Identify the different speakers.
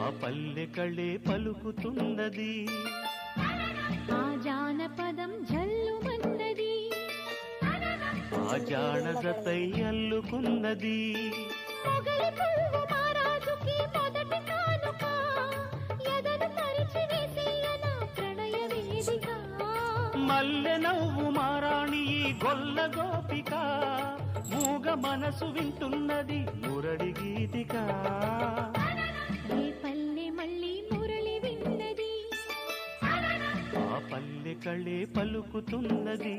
Speaker 1: ఆ పల్లె కళే పలుకుతున్నది,
Speaker 2: ఆ జానపదం జల్లుమన్నది,
Speaker 1: ఆ జానజతై అల్లుకున్నది.
Speaker 2: మొగలి పువ్వు మహారాజుకి మొదటి కానుక, ఎదను పరిచి వేసేయన ప్రణయ వేదిక.
Speaker 1: మల్లె నవ్వు మారాణి ఈ గొల్ల గోపిక, మూగ మనసు వింటున్నది మురళి గీతిక.
Speaker 2: ఏ పల్లె మళ్ళీ మురళి విన్నది,
Speaker 1: ఆ పల్లె కళే పలుకుతున్నది.